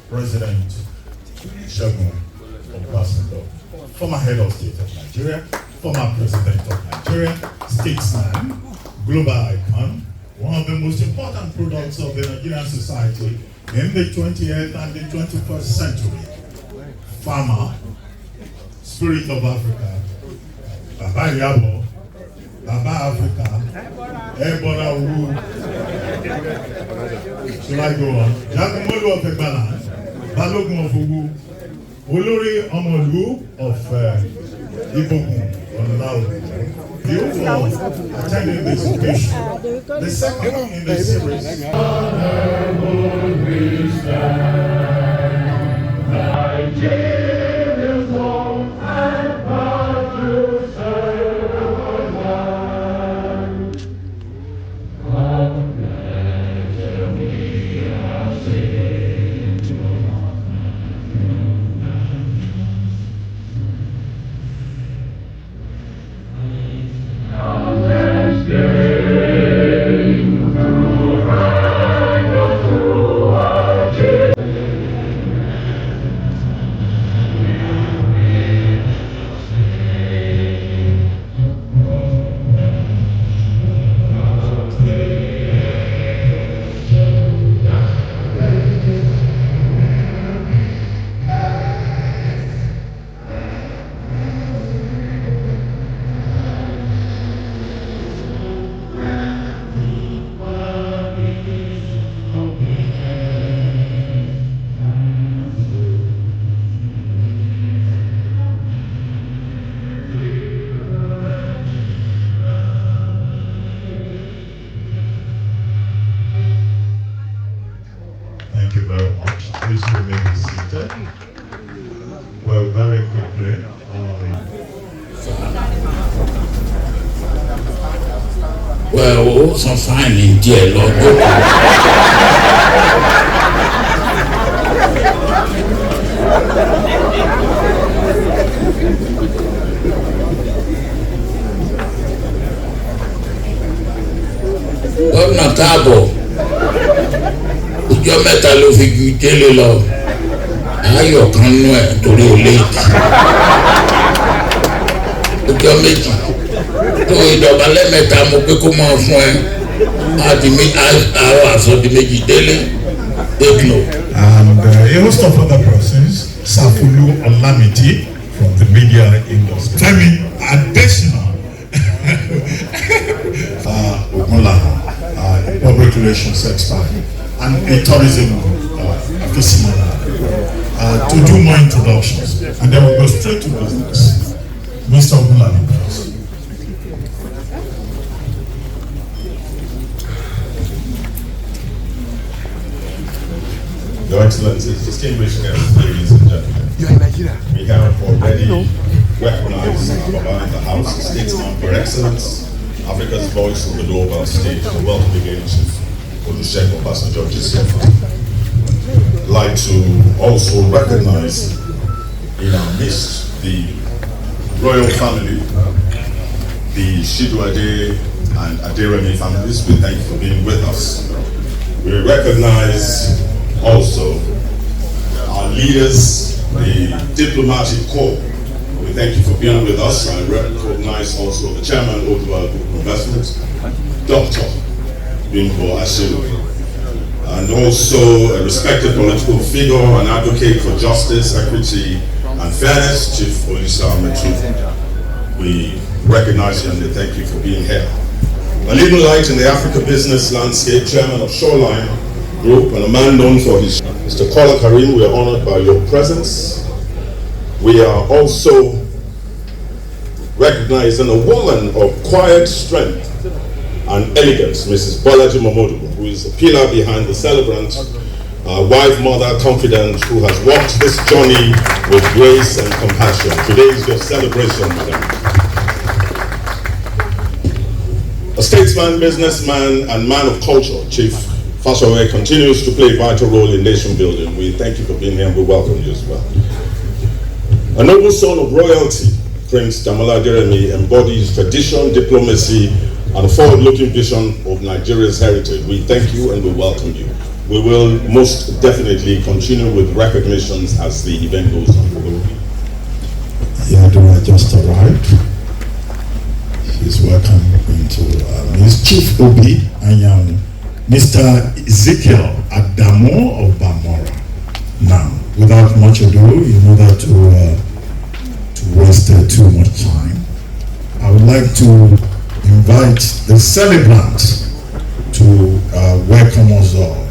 President Obasanjo, former head of state of Nigeria, former president of Nigeria, statesman, global icon, one of the most important products of the Nigerian society in the 20th and the 21st century, farmer, spirit of Africa, Baba Yabo, Baba Africa, Ebola Wu. Should I go on? Momodu of Clebrates, Balogun of Ugu, Olori Momodu of Ibogun, the overall attending this occasion. The second in the series. Nigeria's home and proud to serve our land. Thank you very much. Please remain seated. Well, very quickly. Well, some fine in dear Lord. Governor Tabo. Ọjọ́ mẹ́ta ló fi ju Dele lọ, ayọ̀ kan nú ẹ̀ torí ó léèkì. Ọjọ́ méjì tó ìdọ̀bálẹ̀ mẹ́ta mo pé kó máa fún ẹ, àwọn àsọdí méjì Dele, Eglo. And a host of other persons, Safulu Olamiti from the media industry. Femi Adesina, Ogunla, public relations expert, and a tourism aficionado, to do more introductions, and then we'll go straight to business. Mr. Ogunla, please. Your Excellencies, distinguished guests, ladies and gentlemen, we have already recognized Baba in the House, statesman for excellence, Africa's voice on the global stage, the wealth leadership of the Sheikh Obasanjo. I'd like to also recognize in our midst the royal family, the Shiduade and Adeleke families, we thank you for being with us. We recognize also our leaders, the diplomatic corps. We thank you for being with us. I recognize also the chairman of Group Investments, Dr. Bimbo Ashiru, and also a respected political figure and advocate for justice, equity, and fairness, Chief Olisa Metu. We recognize you and we thank you for being here. A leading light in the Africa business landscape, chairman of Shoreline Group, and a man known for his... Mr. Kola Karim, we are honored by your presence. We are also recognizing a woman of quiet strength and elegance, Mrs. Bolaji Momodu, who is the pillar behind the celebrant, wife, mother, confidant, who has walked this journey with grace and compassion. Today is your celebration, madam. A statesman, businessman, and man of culture, Chief Fasowe continues to play a vital role in nation building. We thank you for being here and we welcome you as well. A noble son of royalty, Prince Damola Jeremy, embodies tradition, diplomacy, and a forward-looking vision of Nigeria's heritage. We thank you and we welcome you. We will most definitely continue with recognitions as the event goes on. Yadua just arrived. He's welcome into Ms. Chief Obi and Mr. Ezekiel Adamo of Bamora. Now, without much ado, in order to waste too much time, I would like to invite the celebrant to welcome us all.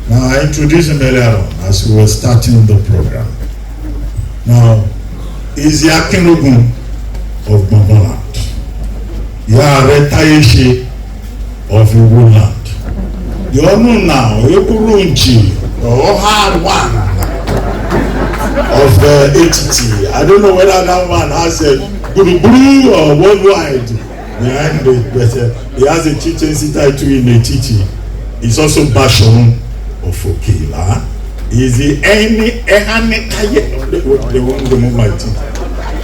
Now, I introduced him earlier on as we were starting the program. Now, he's the Akinrogun of Bongoland. Aare of Iwoland. You all know now, Yokurunchi, or hard one of ATT. I don't know whether that one has a blue or worldwide behind it, but he has a chieftaincy title in ATT. He's also Bashon of Okela. He's the Ehanekaye, they won't remove my teeth.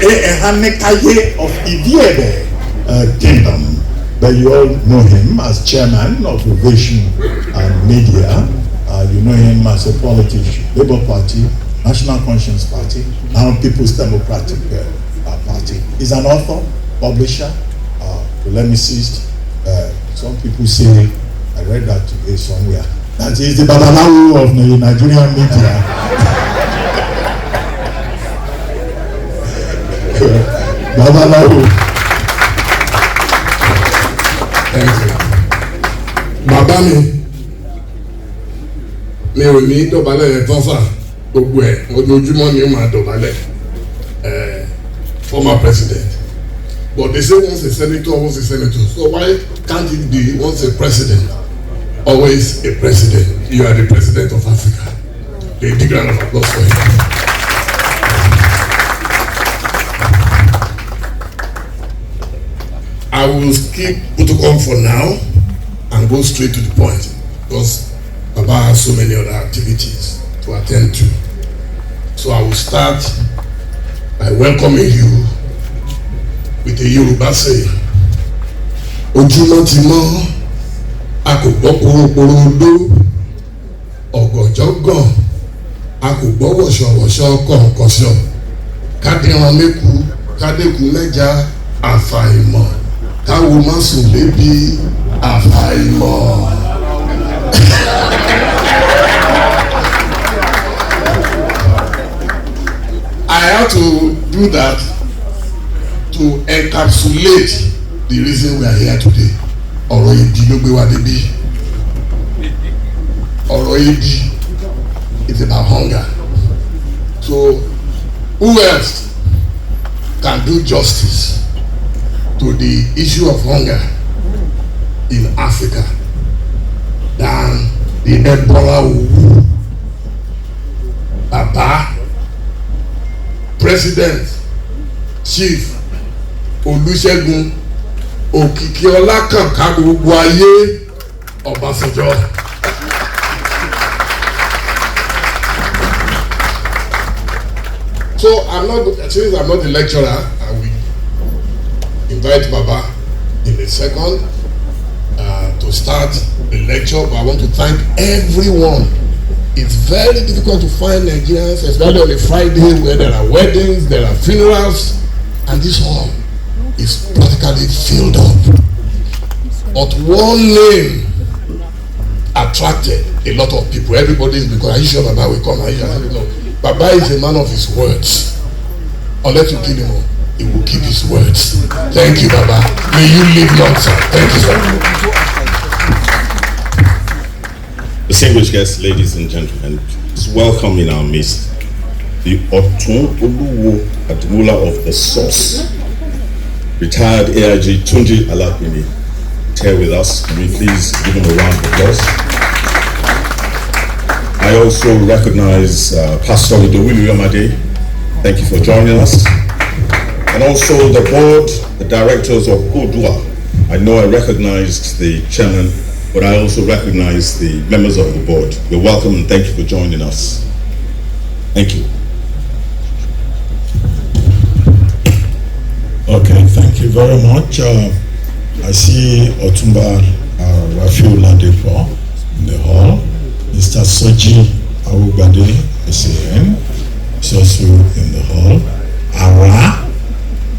Ehanekaye of Idiebe Kingdom. But you all know him as chairman of Ovation and Media. You know him as a politician, Labour Party, National Conscience Party, now People's Democratic Party. He's an author, publisher, polemicist. Some people say, I read that today somewhere, that he's the Babalawo of the Nigerian media. Babalawo. Thank you. Bàbá mi ò ní dọ̀bálẹ̀ yẹn tán sà gbogbo ẹ̀ ojoojúmọ́ ni ó máa dọ̀bálẹ̀ former president, but they say once a senator, once a senator, so why can't it be once a president, always a president? You are the president of Africa. A big round of applause for him. I will skip protocol for now and go straight to the point because Baba has so many other activities to attend to. So I will start by welcoming you with a Yoruba saying, Ojúmọ́ ti mọ́, a kò gbọ́ poroporo ọ̀gànjọ́ gàn, a kò gbọ́ wọ̀ṣọ̀wọ̀ṣọ̀ kọ̀ọ̀kọ̀ṣọ̀, kádìran mẹ́kù, kádẹ́kù mẹ́ja, àfàìmọ̀. Káwo má sùn lébi àfàìmọ̀. I have to do that to encapsulate the reason we are here today. Ọ̀rọ̀ ìdí ló gbé wa débi. Ọ̀rọ̀ ìdí is about hunger. So who else can do justice to the issue of hunger in Africa than the Ebola Owu, Baba, President, Chief Olusegun Okikiola Kankan gbogbo ayé Obasanjo. So since I'm not the lecturer, I will invite Baba in a second to start the lecture, but I want to thank everyone. It's very difficult to find Nigerians, especially on a Friday where there are weddings, there are funerals, and this hall is practically filled up. But one name attracted a lot of people. Everybody is because, are you sure Baba will come? Are you sure? No. Baba is a man of his words. Unless you kill him all, he will keep his words. Thank you, Baba. May you live long, sir. Thank you, sir. Distinguished guests, ladies and gentlemen, please welcome in our midst the Otun Oluwo Admula of the Source, retired AIG Tunji Alapini, here with us. Can we please give him a round of applause? I also recognize Pastor Idowili Yomade. Thank you for joining us. And also the board, the directors of Odua. I know I recognized the chairman, but I also recognize the members of the board. You're welcome and thank you for joining us. Thank you. Okay, thank you very much. I see Otumba Rafiu Ladepo in the hall. Mr. Soji Awugade, SAN, is also in the hall. Aare,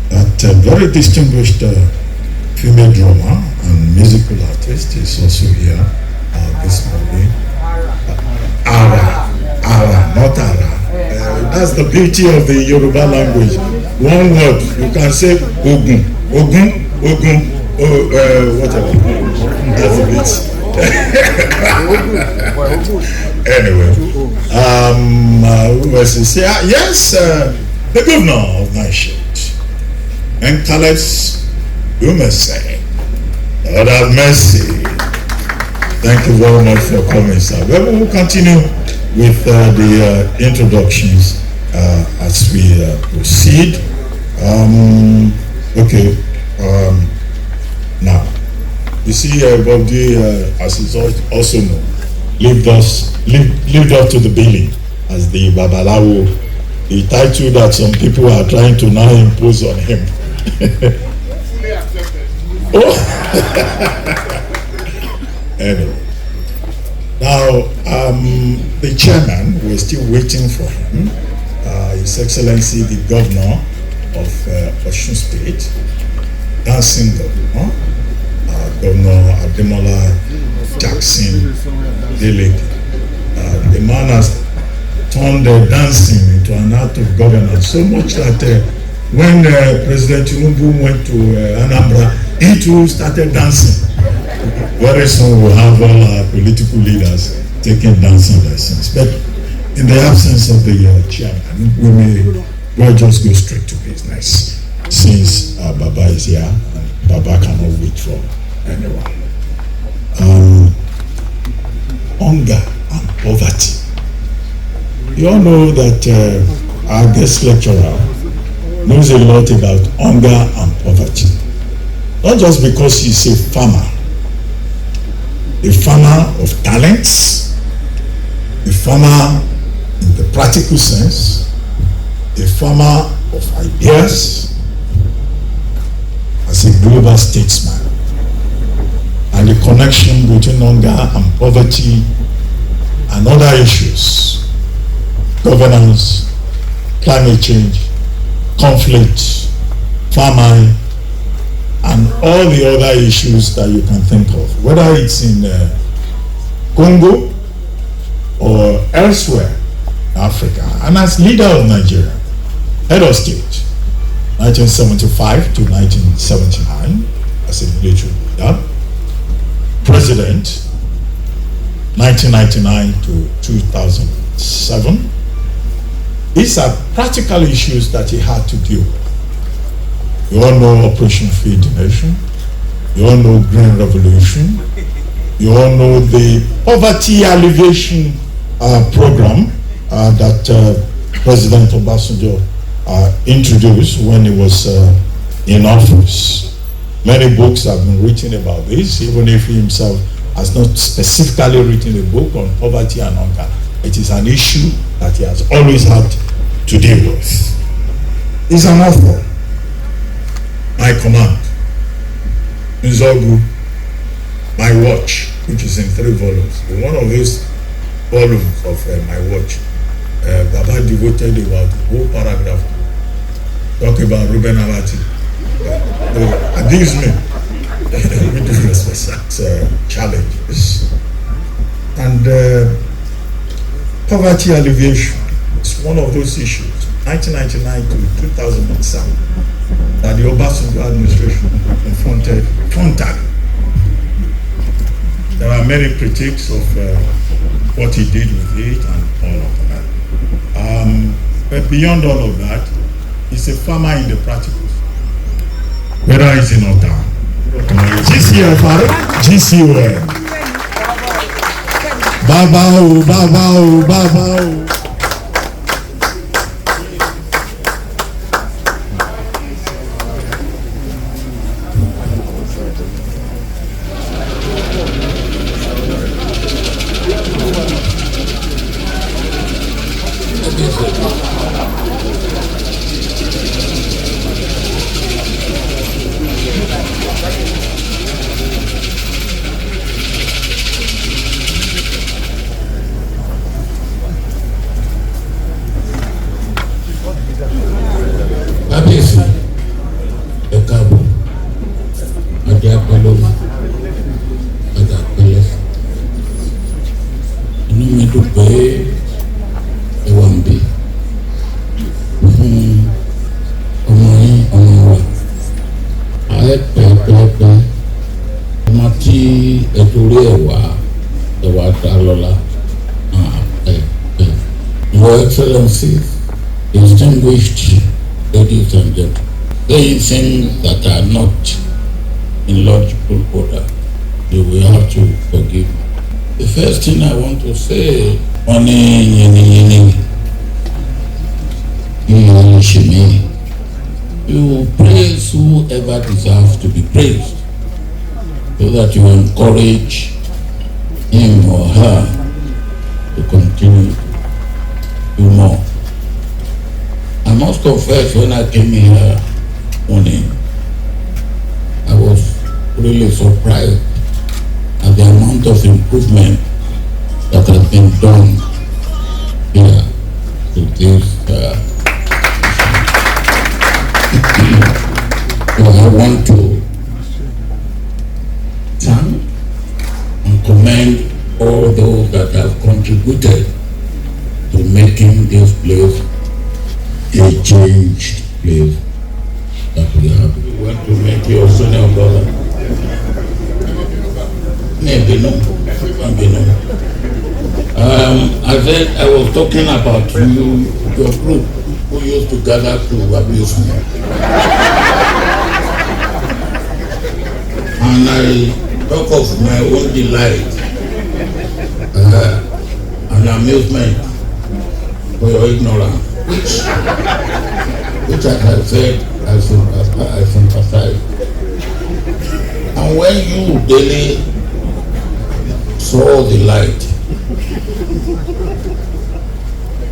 that very distinguished female drummer and musical artist, is also here this morning. Aare, not Aare. That's the beauty of the Yoruba language. One word, you can say Ogun, whatever. That's a bit. Anyway, yes, the governor of Naishit, and Caleb's, you may say, Lord have mercy. Thank you very much for coming, sir. We will continue with the introductions as we proceed. Now, you see, Bobdi, as is also known, lived up to the billing as the Babalawo, the title that some people are trying to now impose on him. Oh. Anyway, now the chairman, we're still waiting for him. His Excellency, the Governor of Osun State, dancing governor, Governor Ademola Jackson Dele. The man has turned dancing into an act of governance so much that when President Tinubu went to Anambra, he too started dancing. Very soon we'll have all our political leaders taking dancing lessons. But in the absence of the chairman, we'll just go straight to business. Since Baba is here, and Baba cannot wait for anyone. Hunger and poverty. You all know that our guest lecturer knows a lot about hunger and poverty. Not just because he's a farmer of talents, a farmer in the practical sense, a farmer of ideas, as a global statesman, and the connection between hunger and poverty and other issues, governance, climate change, conflict, famine, and all the other issues that you can think of, whether it's in Congo or elsewhere in Africa. And as leader of Nigeria, head of state, 1975 to 1979, as a military leader, president, 1999 to 2007. These are practical issues that he had to deal with. You all know Operation Feed the Nation. You all know Green Revolution. You all know the poverty alleviation program that President Obasanjo introduced when he was in office. Many books have been written about this, even if he himself has not specifically written a book on poverty and hunger. It is an issue that he has always had to deal with. He's an author. My command, Nzogu, My Watch, which is in 3 volumes. In one of these volumes of My Watch, Baba devoted about the whole paragraph talking about Ruben Abati. Abuse me. With due respect, it's a challenge. And poverty alleviation is one of those issues, 1999 to 2007, that the Obasanjo administration confronted. There are many critiques of what he did with it and all of that. But beyond all of that, he's a farmer in the practicals. Whether it's in Otta, GCFR, GCOL. Baba o, Baba o, Baba o. Kábíyèsí ẹ káàbọ̀ adé apẹlọmọ adé apẹlẹ inú mi dùn pé ẹ wà ń bí fún ọmọ yín ọmọ wa ààrẹ pẹpẹpẹ ọmọ tí ẹ torí ẹ wá dá lọ́lá Your Excellency, distinguished ladies and gentlemen, saying things that are not in logical order, you will have to forgive me. The first thing I want to say, you praise whoever deserves to be praised, so that you encourage him or her to continue to do more. I must confess, when I came here morning, I was really surprised at the amount of improvement that has been done here to this. So I want to thank and commend all those that have contributed to making this place a changed place that we have. We want to make your senior brother. Maybe no. I said I was talking about you, your group, who used to gather to abuse me. And I talk of my own delight and amusement for your ignorance, which as I said, I sympathize. And when you, Dele, saw the light,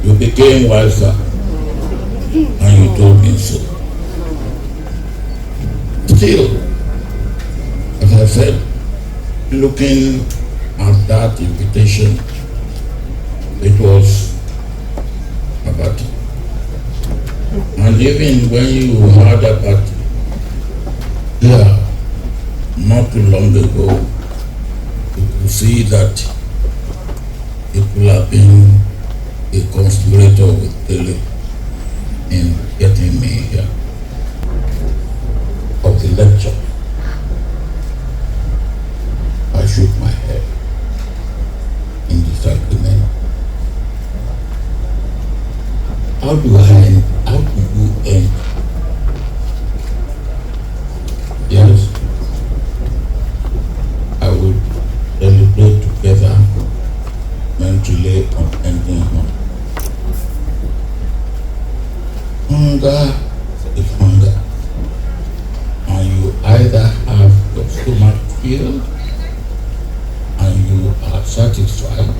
you became wiser, and you told me so. Still, as I said, looking at that invitation, it was about it. And even when you heard about it, yeah, not too long ago, you could see that it could have been a conspirator with Dele in getting me here. Of the lecture, I shook my head in disagreement. How do you end? Yes, I would deliberate together mentally on ending hunger. Hunger is hunger, and you either have your stomach filled and you are satisfied,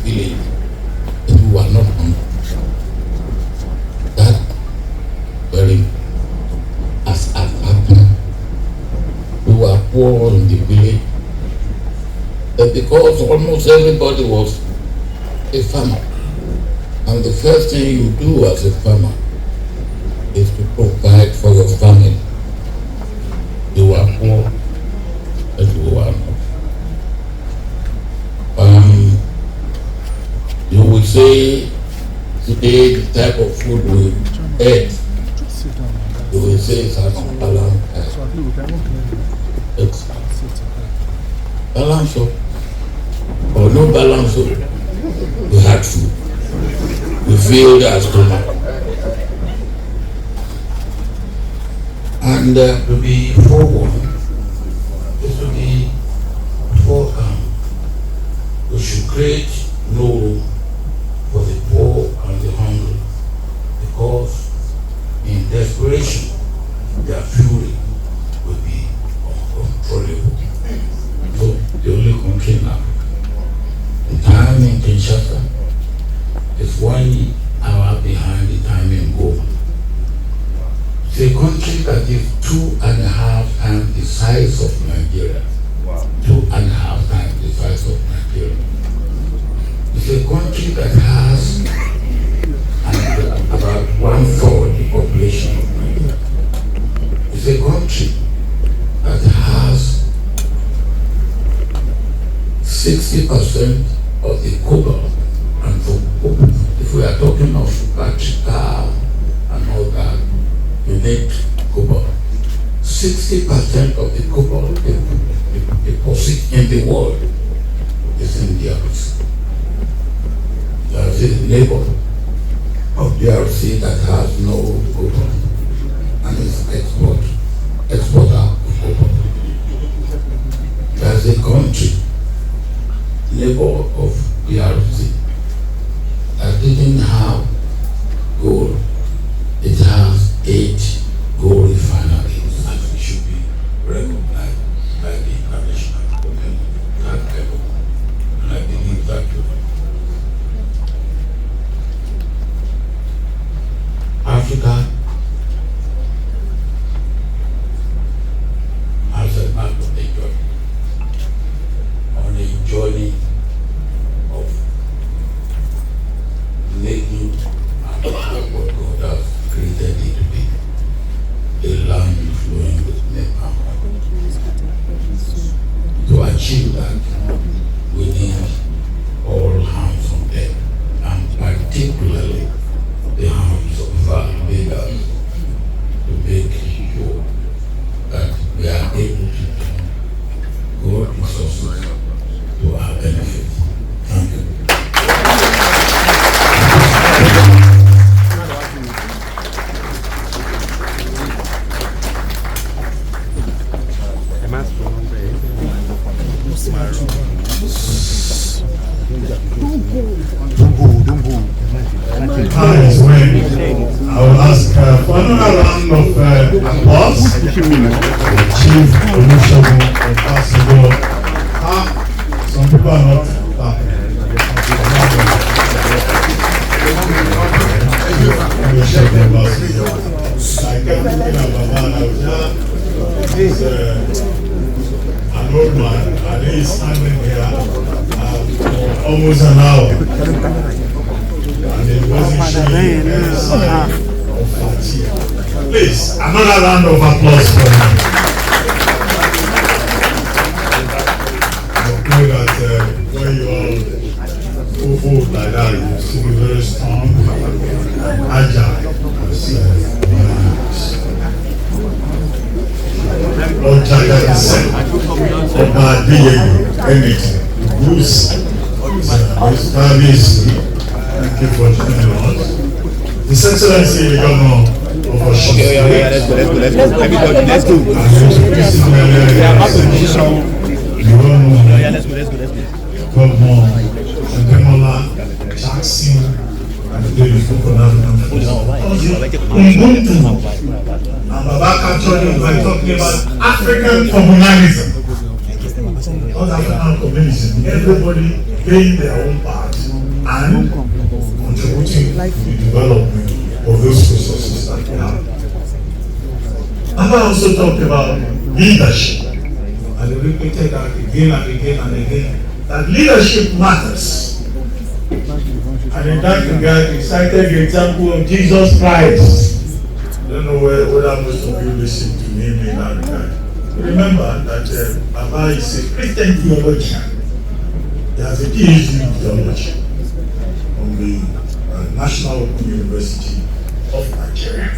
believe that you are not hungry. That very as happened, you are poor in the village. But because almost everybody was a farmer, and the first thing you do as a farmer is to provide for your family. You are poor and you are not. You will say today the type of food we ate, you will say it's an unbalanced diet. It's balance or no balance, we had food. We filled our stomach. And to be forewarned is to be forecast. We should create no room for the poor and the hungry, because in desperation their fury will be uncontrollable. So the only country in Africa, the time in Kinshasa is 1 hour behind the time in Goma. It's a country that is 2.5 times the size of Nigeria. Wow. 2.5 times the size of Nigeria. It's a country that has about 1/4 the population of Nigeria. It's a country that has 60% of the cobalt, and if we are talking of battery car and all that, you need cobalt. 60% of the cobalt deposit in the world is in DRC. There is a neighbor of DRC that has no cobalt and is exporter of cobalt. There is a country, neighbor of DRC, that didn't have gold. It has 8 gold refineries, and it should be recognized by the international community at that level. And I believe that Africa has a map of the journey, on a journey of making Africa what God has created it to be, a land flowing with milk and honey. To achieve that, we need all hands on deck, and particularly the hands of our leaders, to make sure that we are able to turn good resources to our benefit. Thank you. Is when I will ask for another round of applause for Chief Olusegun Obasanjo. Some people are not clapping. Olusegun Obasanjo. I kept looking at Baba Naija. He's an old man, and he's standing here for almost an hour. And it wasn't showing any sign of fatigue. Please, another round of applause for him. I pray that when you all vote like that, you still be very strong, agile, Lord Jaja said, Oba Adeleke, anything, Bruce, his family. Thank you for joining us. His Excellency, the Governor of Osun State. Let's go. Everybody, let's go. And introducing Governor Ademola Jackson and the Dele for African Ubuntu. And Baba captured it by talking about African communalism. Not African communism. Everybody playing their own part and contributing to the development of those resources that we have. And I also talked about leadership. and he repeated that again and again and again, that leadership matters. And in that regard, he cited the example of Jesus Christ. I don't know whether most of you listen to him in that regard. Remember that Baba is a Christian theologian. He has a PhD in theology from the National Open University of Nigeria.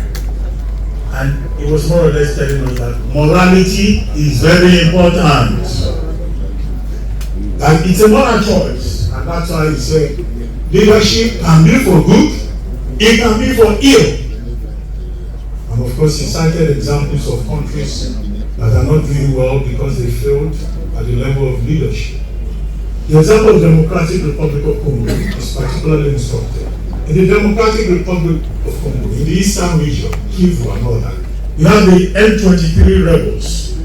And he was more or less telling us that morality is very important. That it's a moral choice. And that's why he said leadership can be for good, it can be for ill. And of course he cited examples of countries that are not doing well because they failed at the level of leadership. The example of the Democratic Republic of Congo is particularly instructive. In the Democratic Republic of Congo, in the eastern region, Kivu and all that, you have the M23 rebels,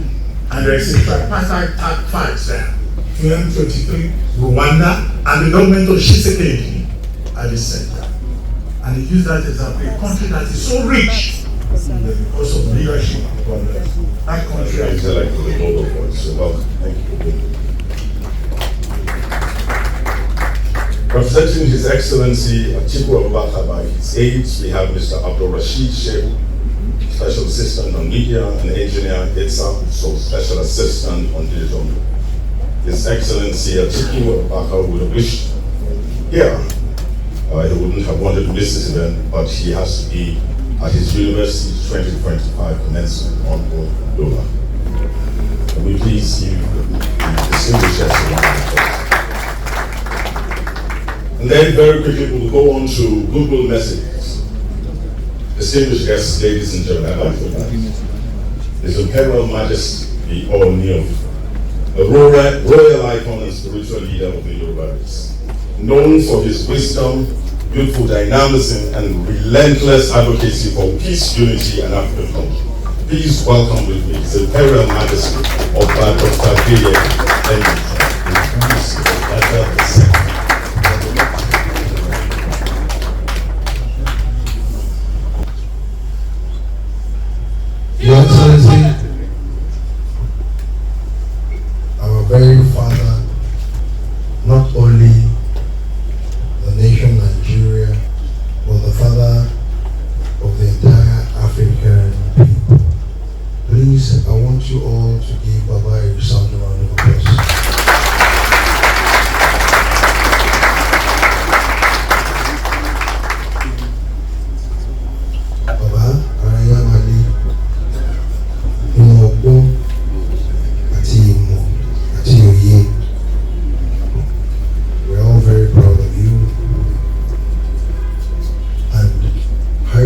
and there is a tripartite fight there between M23, Rwanda, and the government of Tshisekedi at the center. And he used that example, a country that is so rich because of leadership and governance. That country is like the global voice. So welcome. Thank you. Representing His Excellency Atiku Abubakar by his aides, we have Mr. Abdul Rashid Sheikh, Special Assistant on Media, and Engineer Itza, so Special Assistant on Digital. His Excellency Atiku Abubakar would have wished here. He wouldn't have wanted to miss this event, but he has to be at his university's 2025 commencement on board Dola. Can we please give the distinguished guests. And then very quickly we'll go on to Google messages. Distinguished guests, ladies and gentlemen, I'd like to invite His Imperial Majesty Ooni, the royal icon and spiritual leader of the Yoruba race, known for his wisdom, youthful dynamism, and relentless advocacy for peace, unity, and African culture. Please welcome with me His Imperial Majesty Oba Dr. Dele II. Your Excellency, our very father, not only the nation Nigeria, but the father of the entire African people. Please, I want you all to give Baba a resounding round of applause.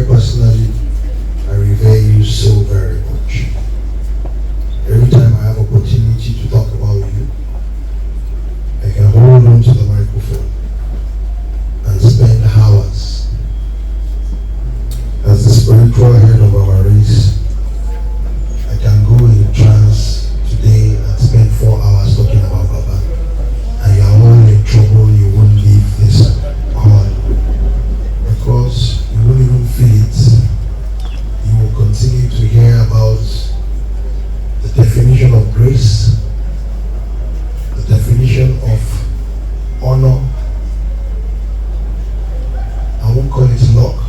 Personally, I revere you so very much. Every time I have opportunity to talk about you, I can hold on to the microphone and spend hours. As the spiritual head of our race, I can go in trance today and spend 4 hours talking about Baba. And you are all in trouble, you won't leave this hall. Because you won't even feel it. You will continue to hear about the definition of grace, the definition of honor. I won't call it luck,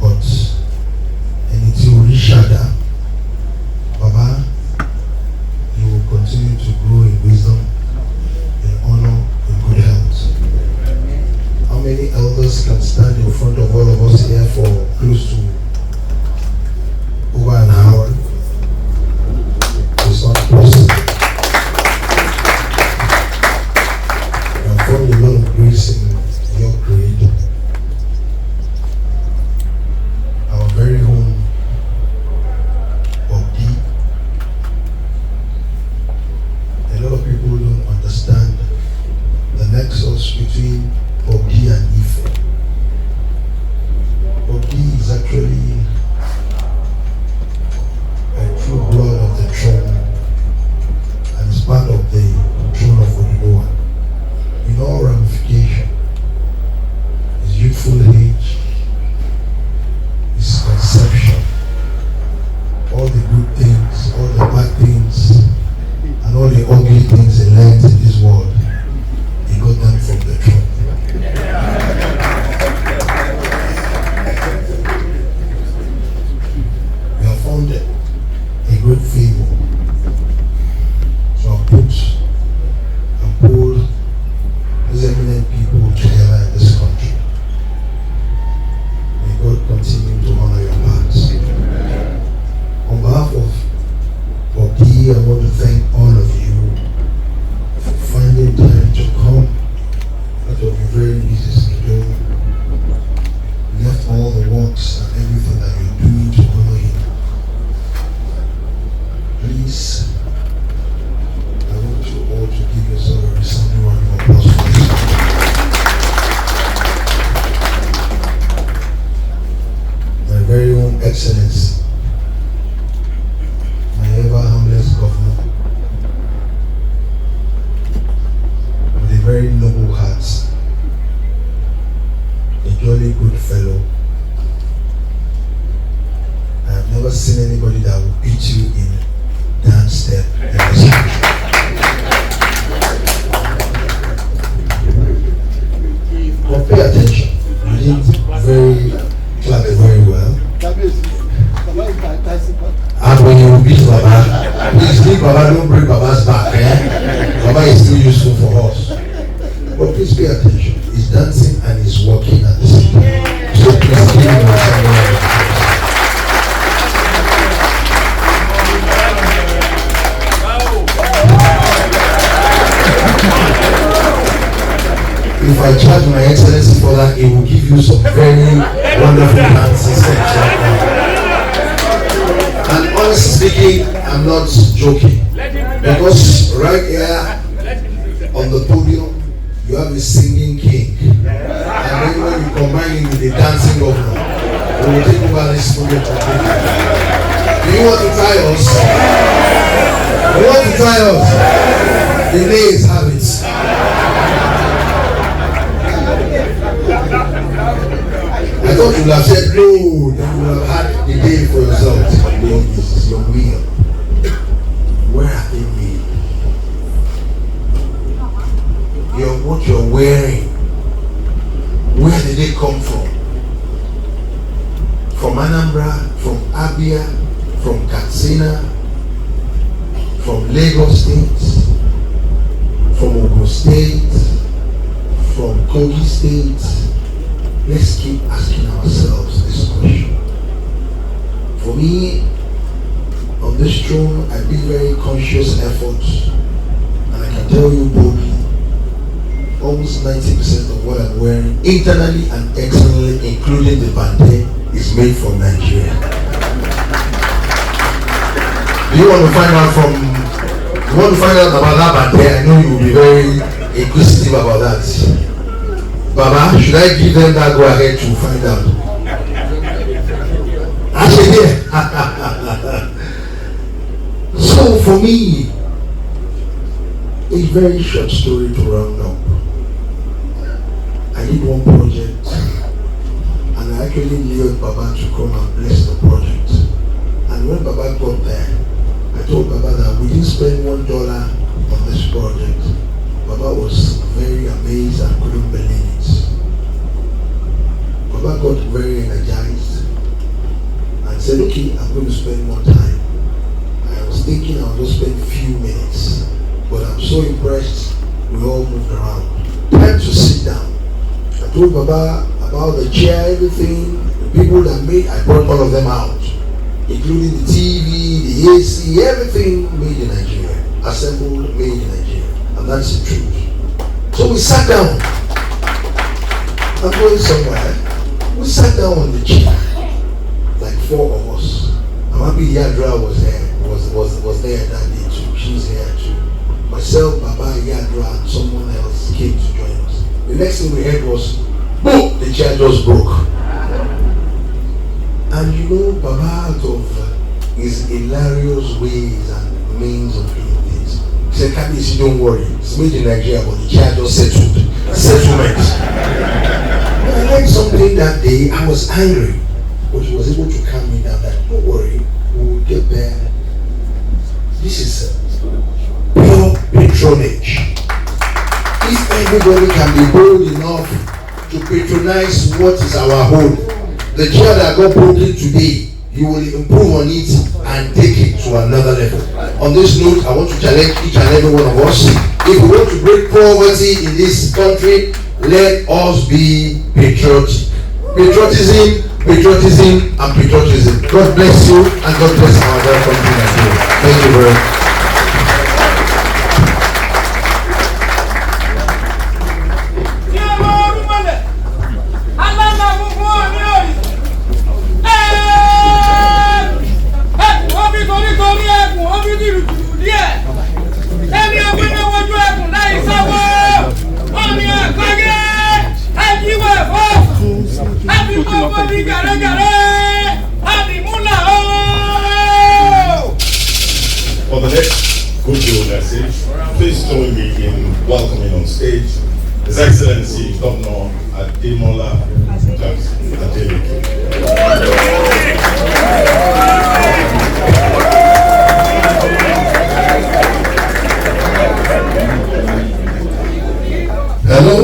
but Shada, Baba, you will continue to grow in wisdom, in honor, in good health. How many elders can stand in front of all of us here for close to over an hour? It's not possible. You have found a lot of grace in your creator. Our very own Obi. A lot of people don't understand the nexus between Obi and Ife. Obi is actually thank all of you for finding time to come out of your very busy schedule. Left all the works and everything that you're doing to honor him. Please, I want you all to give yourself a resounding round of applause for this. My very own Excellency, my ever humblest governor, with a very noble heart, a jolly good fellow. I have never seen anybody that will beat you in dance step in this country. But pay attention, you did clap very well. And when you beat Baba, please leave Baba, don't break Baba's back. Baba is still useful for us. But please pay attention. He's dancing and he's walking at the same time. So please give him a If I charge my Excellency for that, it will give you some very wonderful dancing steps right now. And honestly speaking, I'm not joking. Because right here on the podium, you have a singing king. And then when you combine it with a dancing governor, we will take over this podium completely. Do you want to try us? You want to try us? The nays have it. I thought you would have said no, then you would have had the day for yourself. No, this is your will. Where are they made? What you're wearing, where did they come from? From Anambra, from Abia, from Katsina, from Lagos State, from Ogun State, from Kogi State. Let's keep asking ourselves this question. For me, on this throne, I did very conscious efforts, and I can tell you boldly, almost 90% of what I'm wearing, internally and externally, including the bande, is made from Nigeria. Do you want to find out about that bande? I know you will be very inquisitive about that. Baba, should I give them that go ahead to find out? Actually, so for me, a very short story to round up. I did one project, and I actually needed Baba to come and bless the project. And when Baba got there, I told Baba that we didn't spend $1 on this project. Baba was very amazed and couldn't believe it. Baba got very energized and said, okay, I'm going to spend more time. I was thinking I'll just spend a few minutes, but I'm so impressed, we all moved around. Time to sit down. I told Baba about the chair, everything, the people that made, I brought all of them out, including the TV, the AC, everything made in Nigeria, assembled, made in Nigeria, and that's the truth. So we sat down. I'm going somewhere. We sat down on the chair, like 4 of us. Amabi Yadra was there, was there that day too. She's here too. Myself, Baba, Yadra, and someone else came to join us. The next thing we heard was, boom, the chair just broke. And you know, Baba, out of his hilarious ways and means of doing things, he said, Kabisi, don't worry, it's made in Nigeria, but the chair just settled. Settlement. When I learned something that day, I was angry, but he was able to calm me down. That don't worry, we will get there. This is pure patronage. If everybody can be bold enough to patronize what is our own, the chair that got broken today, you will improve on it and take it to another level. On this note, I want to challenge each and every one of us. If we want to break poverty in this country, let us be patriotic. Patriotism, and patriotism. God bless you, and God bless our country. Thank you very much. Please join me in welcoming on stage His Excellency Governor Adeleke. Hello?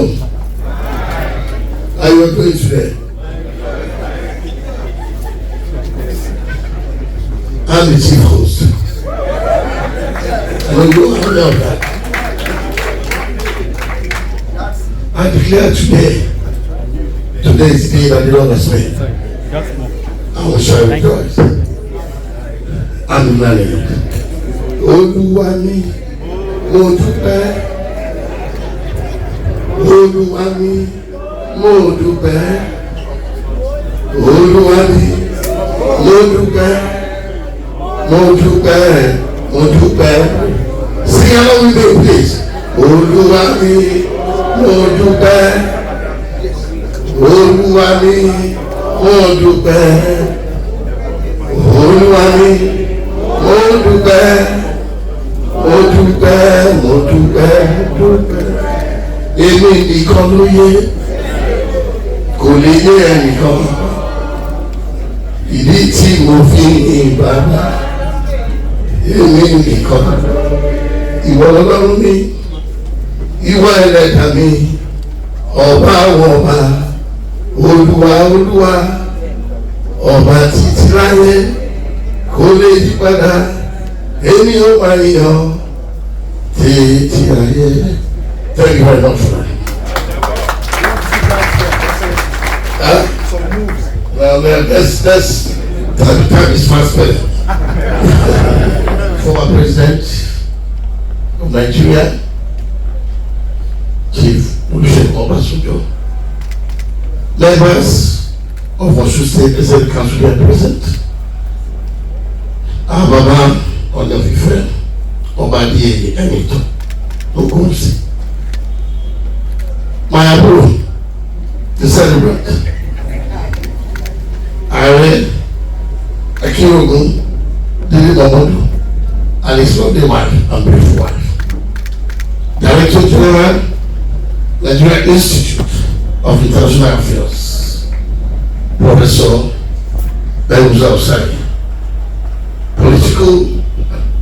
How are you doing today? I'm the chief host. I don't know how long that. I declare today is the day that the Lord has made. I will shall rejoice. I'm the man. Olúwa mi, mo dúpẹ́. Olúwa mi, mo dúpẹ́. Olúwa mi, mo dúpẹ́. Mo dúpẹ́, mo dúpẹ́. Sing along with me, please. Olúwa mi, mo dúpẹ́. Olúwa mi, mo dúpẹ́. Olúwa mi, mo dúpẹ́. Mo dúpẹ́, mo dúpẹ́, dúpẹ́. Èmi nìkan ló yé, kò lè yé ẹnìkan. Ìdí tí mo fi ní bàbá. Èmi nìkan, ìwọ lọ́lọ́run mi, ìwọ ẹlẹ́dàá mi, ọba àwọn ọba, olúwa olúwa, ọba títí láyé, kò lè yí padà, èmi ó máa yàn títí ayé. Thank you very much for that. Well, time is fast spent. Former President of Nigeria, Chief Obasanjo, members of Osun State Executive Council here present, our Baba on the friend, Dele Emito, Ogunsi, my abro, the celebrant, Aare, Dele Momodu, and his lovely wife and beautiful wife. Director General, Nigeria Institute of International Affairs, Professor Beluza Osai, political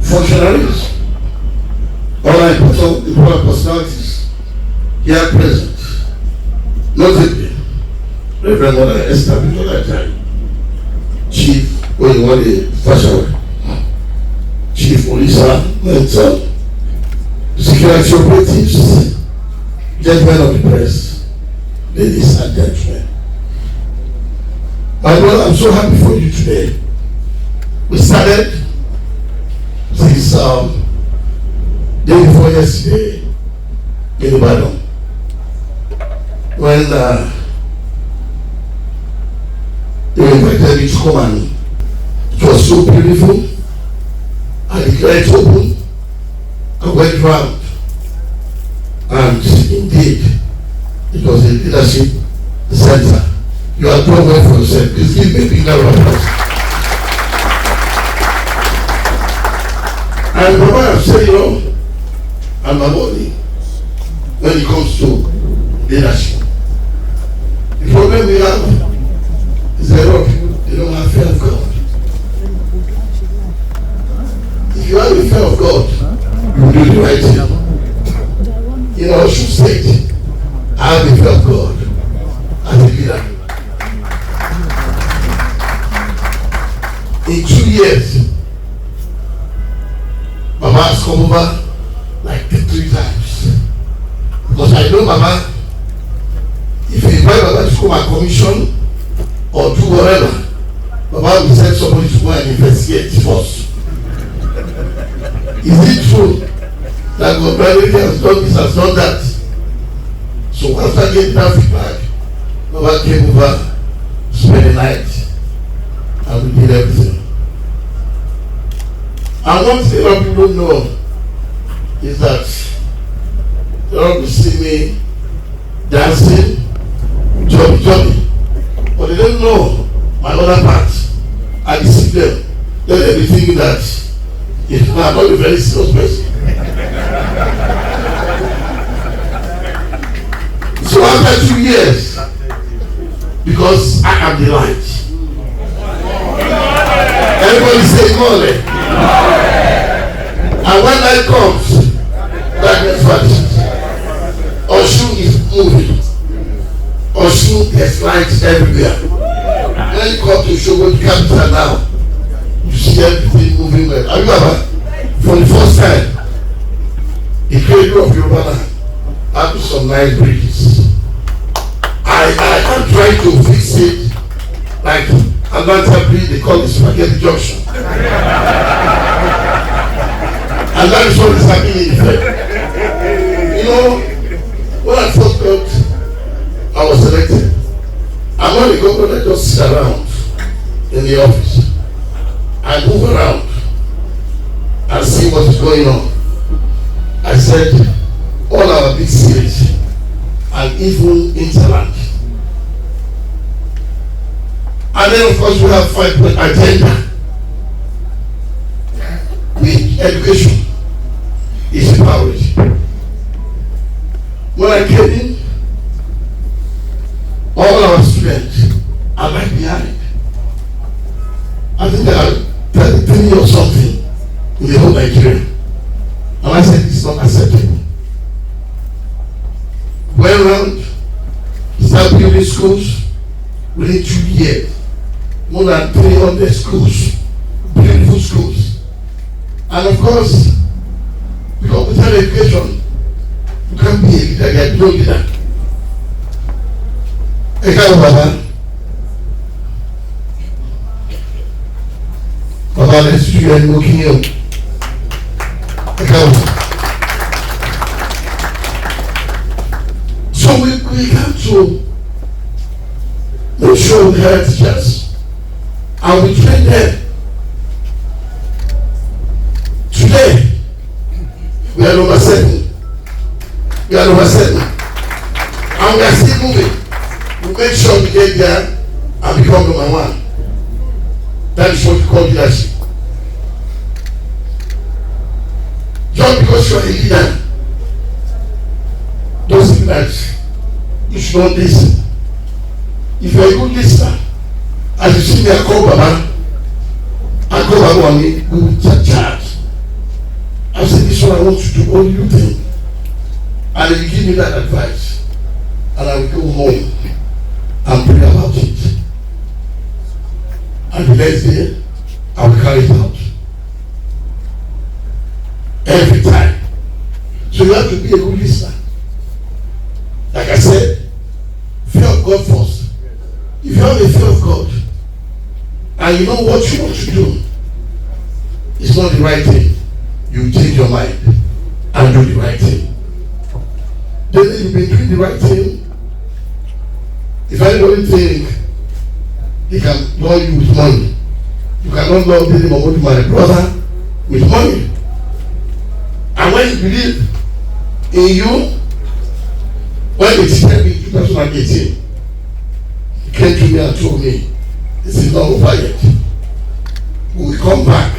functionaries, all important personalities here present, notably Reverend Mother Esther Bitola, Chief Oyewale Fashawe, Chief Olisa Mental, security operatives, gentlemen of the press, ladies and gentlemen. My brother, I'm so happy for you today. We started since day before yesterday in Ibadan when they invited me to come, and it was so beautiful. I declared it open. I went round, and indeed, it was a leadership center. You are doing well for yourself. Please give me a big round of applause. And Baba have said, you know, I'm a body when it comes to leadership. The problem we have is that a lot of people, they don't have fear of God. If you have the fear of God, you do the right thing. In Osun State, I have the fear of God as a leader. In 2 years, Baba has come over like 3 times. Because I know Baba, if you invite Baba to come and commission or do whatever, Baba will send somebody to go and investigate first. Is it true that Adeleke has done this, has done that? So after getting that feedback, Baba came over, spent the night, and we did everything. And one thing that people don't know is that they don't see me dancing, jumping, but they don't know my other part. I deceive them. Let them be thinking that I'm not a very serious person. after 2 years, because I am the light. Everybody say Mole. And when light comes, darkness vanishes. Osun is moving. Osun has lights everywhere. When you come to Shogo, the capital now, you see everything moving well. Have you ever, for the first time, the creator of Yoruba had some nice bridges. I am trying to fix it like Atlanta Bridge, they call it Spaghetti Junction. And that is what is happening in Ife. You know, when I first got, I was elected. I'm not a governor that just sit around in the office. I move around and see what is going on. I said, all our big cities and even interland. And then of course we have 5-point agenda. With education is a priority. When I came in, all our students are right behind. I think there are 33 or something in the whole Nigeria. And I said, it's not acceptable. Went around, started building schools within 2 years. More than 300 schools, beautiful schools. And of course, because without education, you can't be a leader, you are no leader. I can't Baba. Baba, let's do your looking here. I can't. So we have to make sure we have teachers and we train them. Today, we are number 7. We are number 7. And we are still moving. We make sure we get there and become number 1. That is what we call leadership. Just because you are a leader doesn't mean that you should not listen. If you are a good listener, as you see me, I call Baba on me, we will charge. I said, this is what I want to do, only you think. And he will give me that advice. And I will go home and pray about it. And the next day, I will carry it out. Every time. So you have to be a good listener. Like I said, fear of God first. If you have a fear of God, and you know what you want to do, it's not the right thing, you change your mind and do the right thing. Then you've been doing the right thing. If anybody think he can lure you with money, you cannot lure Dele Momodu, my brother, with money. And when you believe in you, when they tested me in 2018, he came to me and told me, this is not over yet. We will come back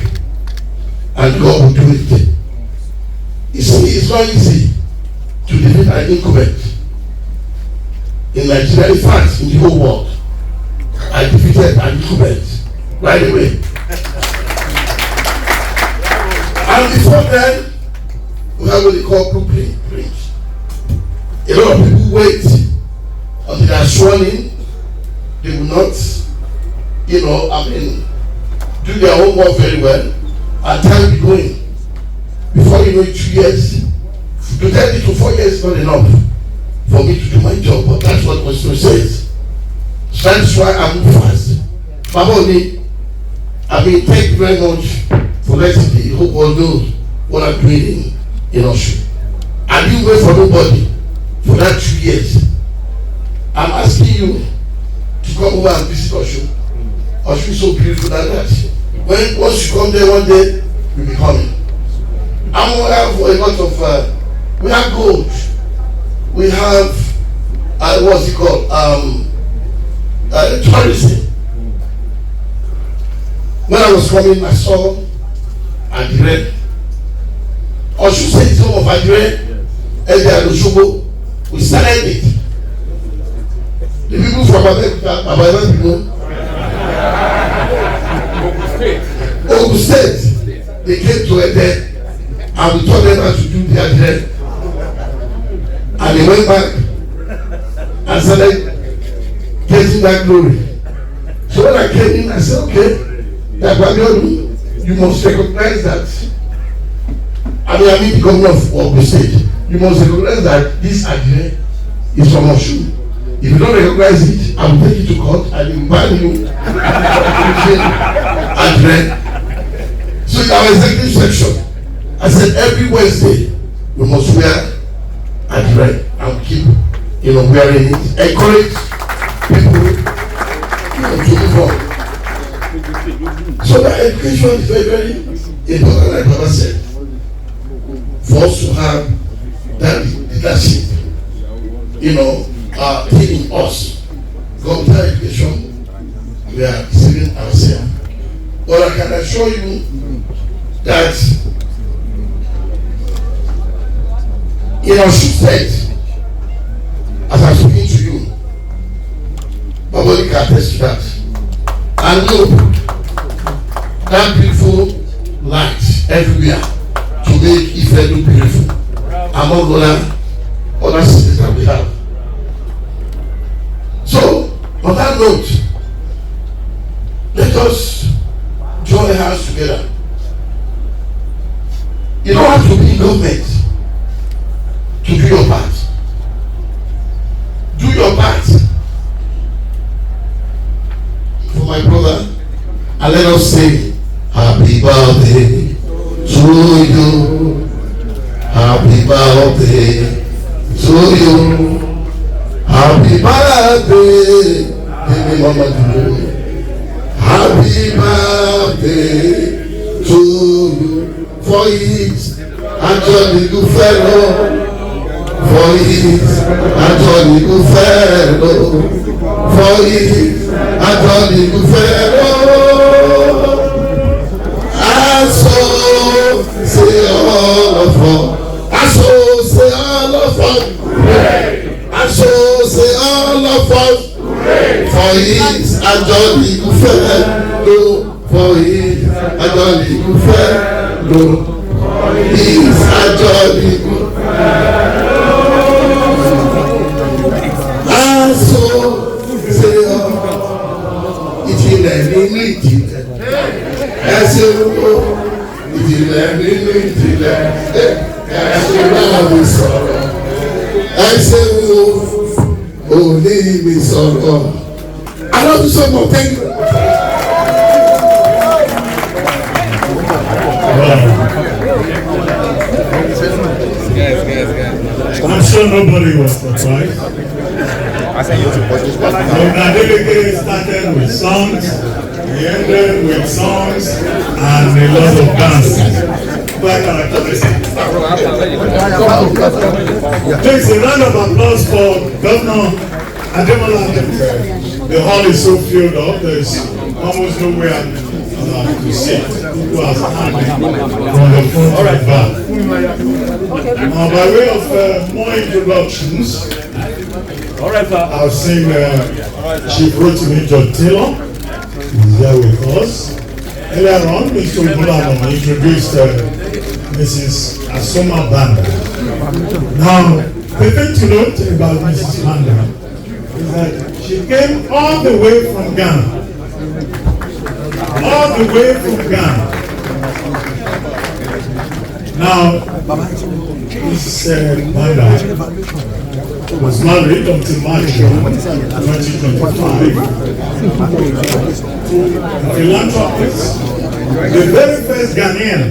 and God will do it. You see, it's not easy to defeat an incumbent in Nigeria. In fact, in the whole world, I defeated an incumbent right away. And before then, we have what they call blueprint. A lot of people wait until they are sworn in. They will not, do their homework very well, and time will be going. Before you know it, 2 years, to tell me to 4 years is not enough for me to do my job, but that's what the Constitution says. So that's why I move fast. Baboni, thank you very much for letting the whole world know what I'm doing in Osun. I didn't wait for nobody for that 2 years. I'm asking you to come over and visit Osun. Osun is so beautiful that once you come there one day, you'll be coming. And we have a lot of, we have gold. We have, what's it called? Tourism. When I was coming, I saw Aare. Osun said it's home of Aare, and Osogbo. We started it. The people from Adeleke people, Ogun State, they came to Ede and we told them how to do their dread. And they went back and started getting that glory. So when I came in, I said, okay, you must recognize that. I mean the governor of Ogun State. You must recognize that this Aare is from Osun. If you don't recognize it, I will take you to court and will ban you. Aare. So in our executive section, I said every Wednesday we must wear Aare and keep, wearing it. Encourage people, to move on. So that education is very, very important, like Baba said, for us to have that leadership, teaching us. Because without education, we are deceiving ourselves. But I can assure you that in our state, as I'm speaking to you, nobody can attest to that. And look, that beautiful light everywhere to make Ife look beautiful among other cities that we have. So, on that note, let us join hands together. You don't have to be in government to do your part. Do your part for my brother, and let us say, happy birthday to you. Happy birthday to you. Happy birthday, baby Momodu. Happy birthday to you. For it, Anthony Gufero. For it, Anthony Gufero. For it, Anthony Gufero. And so say all of us. And so say all of us. And so say all of us. For it, Anthony Gufero. For it, Anthony Gufero. It's Anthony Gufero. And so say all. Ìjìnlẹ̀ nínú ìjìnlẹ̀. Ẹ ṣe wo ìjìnlẹ̀ nínú ìjìnlẹ̀. Ẹ ṣe náà mi sọ̀rọ̀. Ẹ ṣe wo òní mi sọ̀rọ̀. I love you so much. Thank you. I'm sure nobody was surprised. Adeleke started with songs, he ended with songs, and a lot of dancing. Quite characteristic. Please, a round of applause for Governor Adeleke. The hall is so filled up, there's almost nowhere to sit. People are standing from the front to the back. Now, by way of more introductions, I've seen Chief Rotimi John Taylor, who's here with us. Earlier on, Mr. Obasanjo introduced Mrs. Asoma Banda. Now, the thing to note about Mrs. Banda is that she came all the way from Ghana. All the way from Ghana. Now, Mrs. Banda was married until March 2025 to a philanthropist, the very first Ghanaian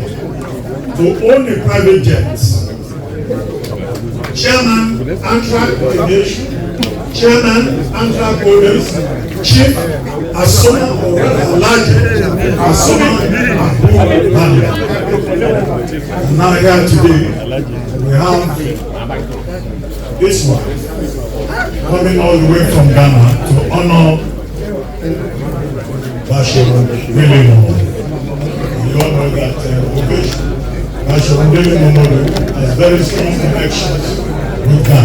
to own a private jet, Chairman, Amtrak Foundation, Chairman, Amtrak Holders, Chief Asoma Olaje, Asoma Banda. Now here today, we have this one coming all the way from Ghana to honor Bashir Dele Momodu. You all know that Bashir Dele Momodu has very strong connections Good guy.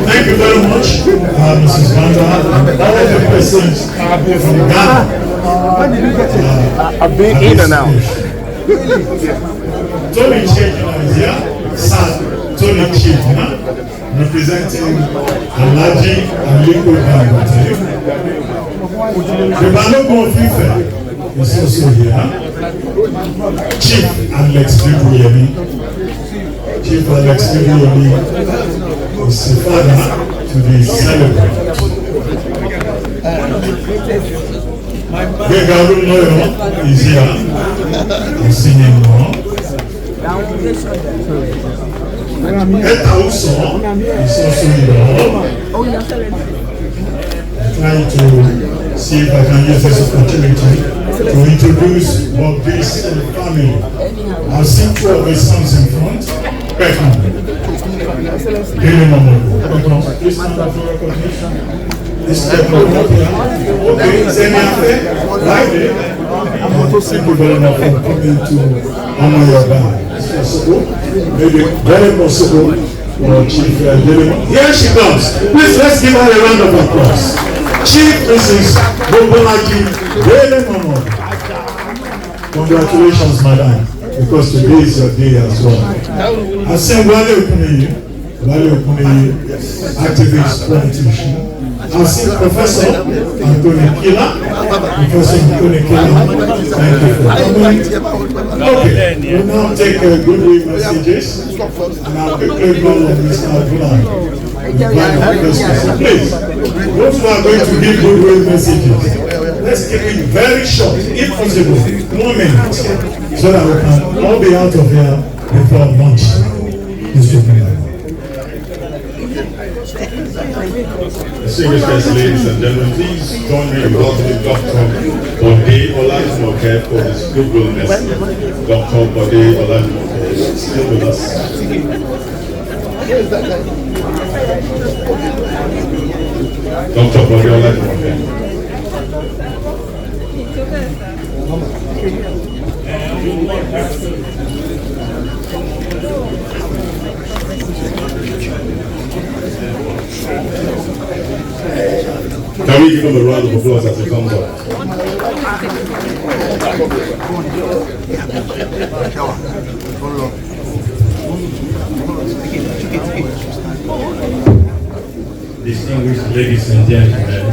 Thank you very much, Mrs. Wanda, and all the persons from Ghana. I've been in and out. Tony Chejina is here. Sir Tony Chejina, representing Alaji and Liquid Dangote. The Balogun of Ife is also here. Chief Alex Dibuyemi. Chief Alex Dibuyemi is the father to the celebrant. Gegaru Noyo is here. I'm singing more. Eta Uso is also here. I'm trying to see if I can use this opportunity to introduce Bobby's family. I've seen two of his sons in front. Beckham. Dele Momodu. Beckham. Please stand up for recognition. This is Beckham. Okay, Zeniafe. Right there. Thank you very much for coming to honor your dad. It's possible. Maybe very possible for Chief Dele. Here she comes. Please, let's give her a round of applause. Chief Mrs. Bobolaji Dele Momodu. Congratulations, madam, because today is your day as well. I say Wale Okuneyi, activist, politician. I see Professor Anthony Kila. Professor Anthony Kila, thank you for coming. Okay, we'll now take goodwill messages, and I'll quickly go on Mr. Abdullah. Please, those who are going to give goodwill messages, let's keep it very short, if possible, 1 minute, so that we can all be out of here before lunch. Distinguished ladies and gentlemen, please join me in welcoming Dr. Bode Olajimoke for this goodwill message. Dr. Bode Olajimoke is still with us. Dr. Bode Olajimoke. Can we give him a round of applause as he comes up? Distinguished ladies and gentlemen,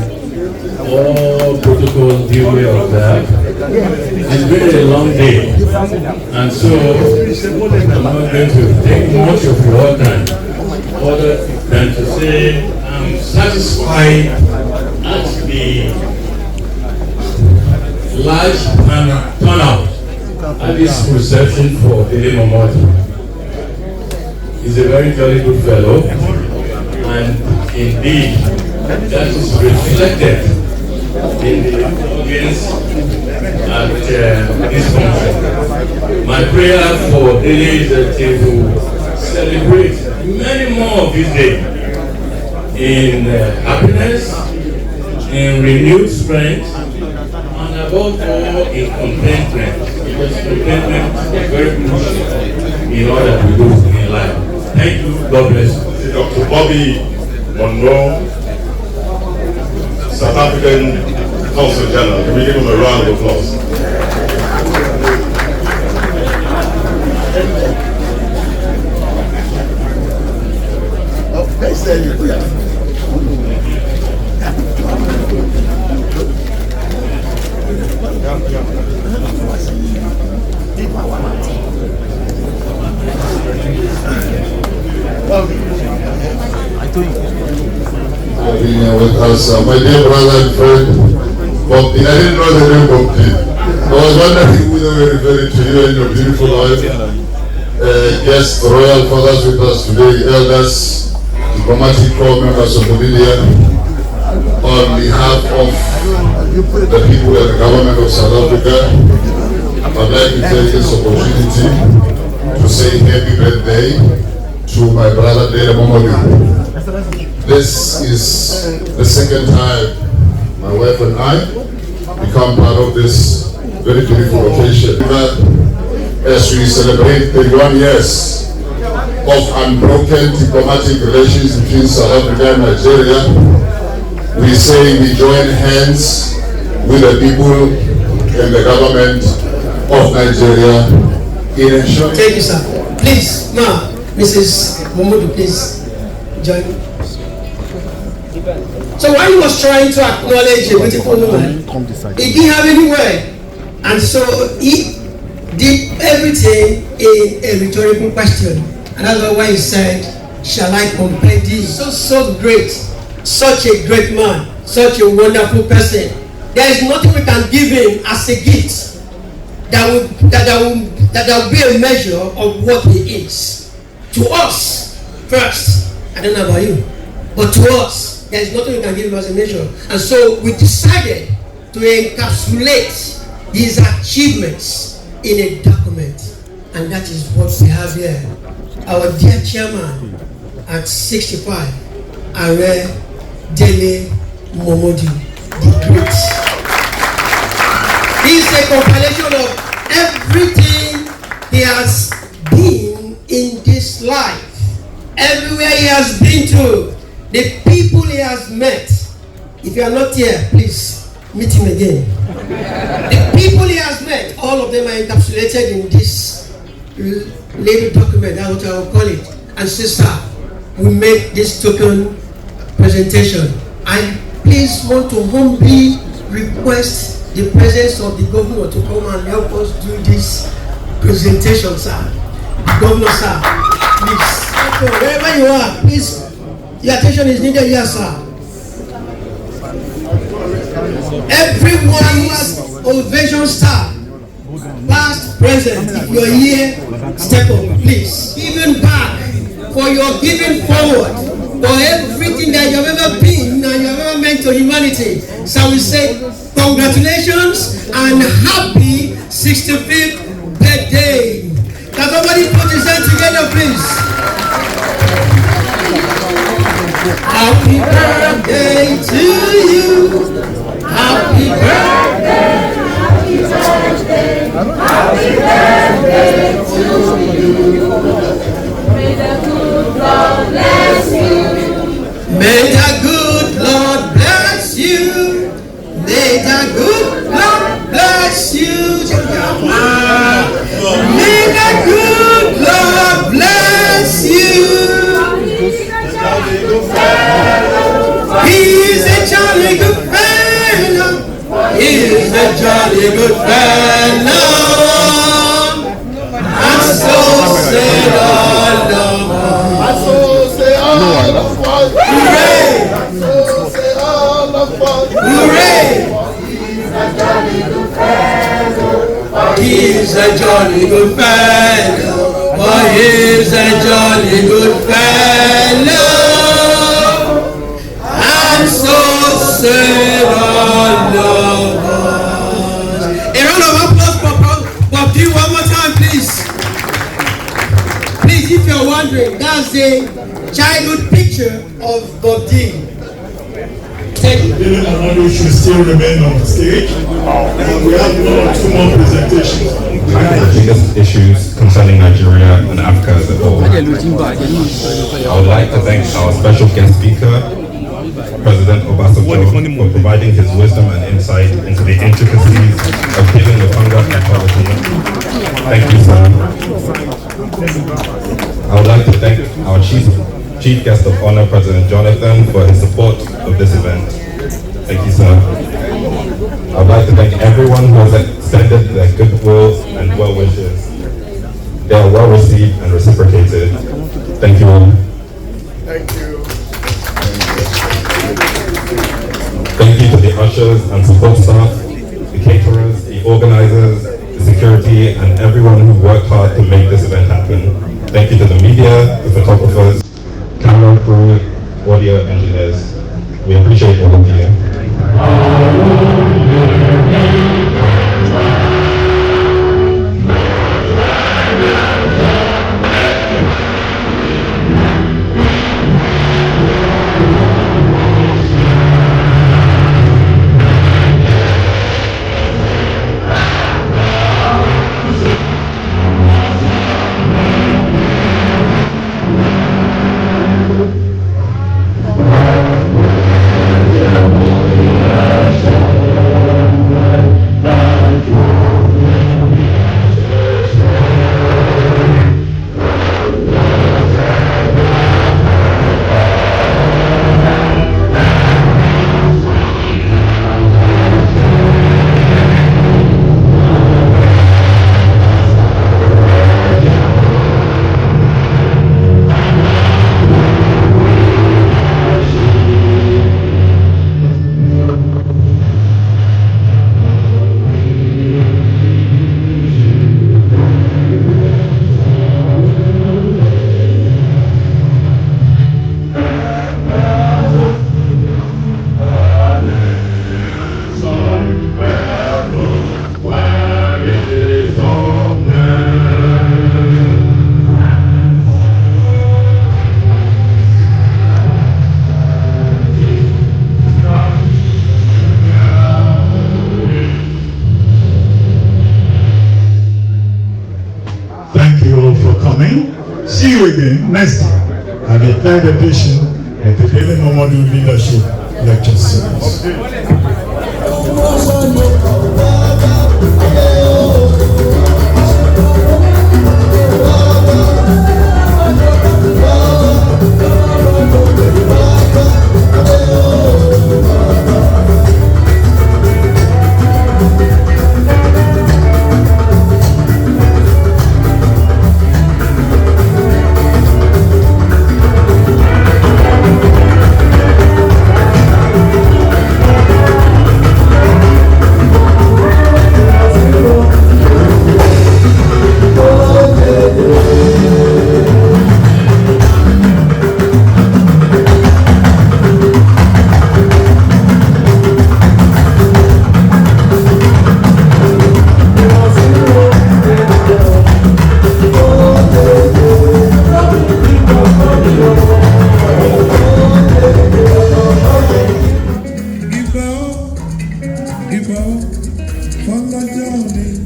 all protocols duly observed. It's been a long day, and so I'm not going to take much of your time other than to say I'm satisfied at the large turnout at this reception for Dele Momodu. He's a very jolly good fellow, and indeed that is reflected in the audience at this function. My prayer for Dele is that he will celebrate many more of his days in happiness, in renewed strength, and above all in contentment, because contentment is very crucial in all that we do in life. Thank you. God bless you. Dr. Bobby Monroe, South African Consul General. Can we give him a round of applause? With us, my dear brother and friend, Bob. I didn't know the name Bob. I was wondering whether we were referring to you and your beautiful wife. Guests, royal fathers with us today, elders, diplomatic corps members of the media. On behalf of the people and the government of South Africa, I'd like to take this opportunity to say happy birthday to my brother Dele Momodu. This is the second time my wife and I become part of this very beautiful occasion. As we celebrate 31 years of unbroken diplomatic relations between South Africa and Nigeria, we say we join hands with the people and the government of Nigeria in ensuring... Thank you, sir. Please, now, Mrs. Momodu, please join. So while he was trying to acknowledge a beautiful woman, he didn't have any word. And so he did everything in a rhetorical question. And that's why he said, shall I compare thee? So great, such a great man, such a wonderful person. There is nothing we can give him as a gift that will be a measure of what he is. To us, first, I don't know about you, but to us, there is nothing we can give him as a measure. And so we decided to encapsulate his achievements in a document. And that is what we have here. Our dear chairman at 65, Aare Dele Momodu, the Great. He is a compilation of everything he has been in this life. Everywhere he has been to, the people he has met. If you are not here, please meet him again. The people he has met, all of them are encapsulated in this little document, that's what I will call it. And sister, we make this token presentation. I please want to humbly request the presence of the governor to come and help us do this presentation, sir. Governor, sir, please. Wherever you are, please, your attention is needed here, sir. Everyone's ovation, star, past, present. If you're here, step up, please. Giving back for your giving forward, for everything that you've ever been and you've ever meant to humanity. So we say congratulations and happy 65th birthday. Can somebody put his hand together, please? Happy birthday to you. Happy birthday. Happy birthday. Happy birthday to you. May the good Lord bless you. May the good Lord bless you. May the good Lord bless you. May the good Lord bless you. He is a jolly good fellow. He is a jolly good fellow. And so say all of us. And so say all of us. Hooray! And so say all of us. Hooray! He is a jolly good fellow. For he is a jolly good fellow. And so say all of us. A round of applause for Bob D one more time, please. Please, if you're wondering, that's the childhood picture of Bob D. Dele Momodu should still remain on the stage. We have 2 more presentations. The biggest issues concerning Nigeria and Africa as a whole. I would like to thank our special guest speaker, President Obasanjo, for providing his wisdom and insight into the intricacies of dealing with hunger and poverty. Thank you, sir. I would like to thank our chief guest of honor, President Jonathan, for his support of this event. Thank you, sir. I would like to thank everyone who has extended their goodwill and well wishes. They are well received and reciprocated. Thank you all. Thank you. Thank you to the ushers and support staff, the caterers, the organizers, the security, and everyone who worked hard to make this event happen. Thank you to the media, the photographers, camera crew, audio engineers. We appreciate all of you. next year at the 3rd edition of the Dele Momodu Leadership Lecture Series. Ifo, from the journey.